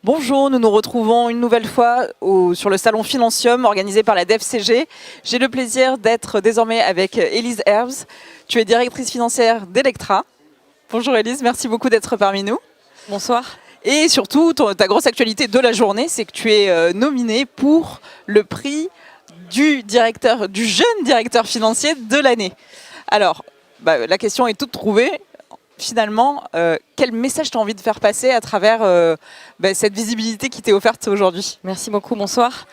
Bonjour, nous nous retrouvons une nouvelle fois sur le salon Financium organisé par la DEFCG. J'ai le plaisir d'être désormais avec Élise Herbs. Tu es directrice financière d'Electra. Bonjour Élise, merci beaucoup d'être parmi nous. Bonsoir. Et surtout, ta grosse actualité de la journée, c'est que tu es nominée pour le prix du jeune directeur financier de l'année. Alors, la question est toute trouvée. Finalement, quel message tu as envie de faire passer à travers cette visibilité qui t'est offerte aujourd'hui? Merci beaucoup, bonsoir.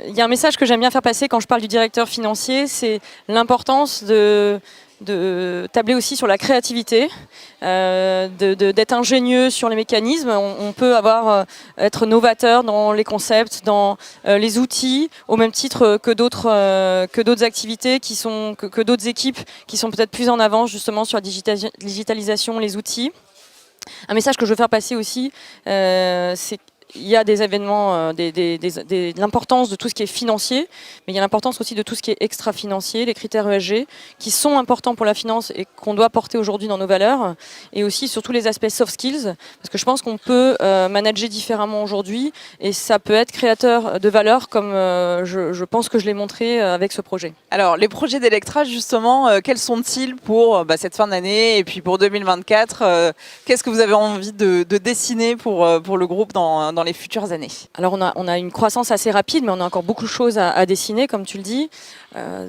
Il y a un message que j'aime bien faire passer quand je parle du directeur financier, c'est l'importance de tabler aussi sur la créativité, d'être ingénieux sur les mécanismes. On peut être novateur dans les concepts, dans les outils, au même titre que d'autres activités que d'autres équipes qui sont peut-être plus en avance justement sur la digitalisation, les outils. Un message que je veux faire passer aussi, c'est qu'il y a des événements, l'importance de tout ce qui est financier, mais il y a l'importance aussi de tout ce qui est extra-financier, les critères ESG, qui sont importants pour la finance et qu'on doit porter aujourd'hui dans nos valeurs, et aussi sur tous les aspects soft skills, parce que je pense qu'on peut manager différemment aujourd'hui, et ça peut être créateur de valeur, comme je pense que je l'ai montré avec ce projet. Alors, les projets d'Electra, justement, quels sont-ils pour cette fin d'année et puis pour 2024 Qu'est-ce que vous avez envie de dessiner pour le groupe dans les futures années? Alors on a une croissance assez rapide, mais on a encore beaucoup de choses à dessiner, comme tu le dis.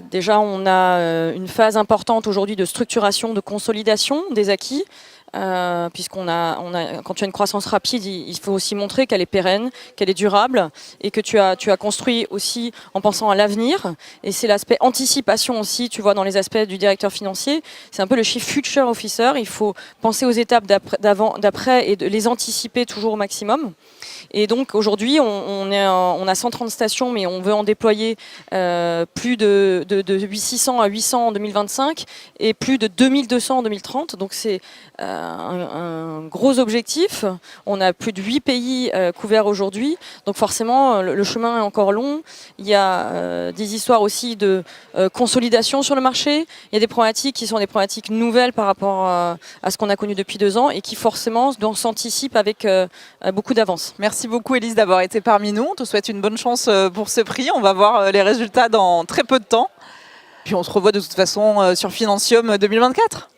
Déjà, on a une phase importante aujourd'hui de structuration, de consolidation des acquis. Quand tu as une croissance rapide, il faut aussi montrer qu'elle est pérenne, qu'elle est durable et que tu as construit aussi en pensant à l'avenir. Et c'est l'aspect anticipation aussi, tu vois, dans les aspects du directeur financier. C'est un peu le chief future officer. Il faut penser aux étapes d'après et de les anticiper toujours au maximum. Et donc aujourd'hui, on a 130 stations, mais on veut en déployer plus de 600 à 800 en 2025 et plus de 2200 en 2030. Donc c'est un gros objectif. On a plus de 8 pays couverts aujourd'hui. Donc forcément, le chemin est encore long. Il y a des histoires aussi de consolidation sur le marché. Il y a des problématiques qui sont des problématiques nouvelles par rapport à ce qu'on a connu depuis 2 ans et qui forcément s'anticipent avec beaucoup d'avance. Merci beaucoup Élise d'avoir été parmi nous. On te souhaite une bonne chance pour ce prix. On va voir les résultats dans très peu de temps. Puis on se revoit de toute façon sur Financium 2024.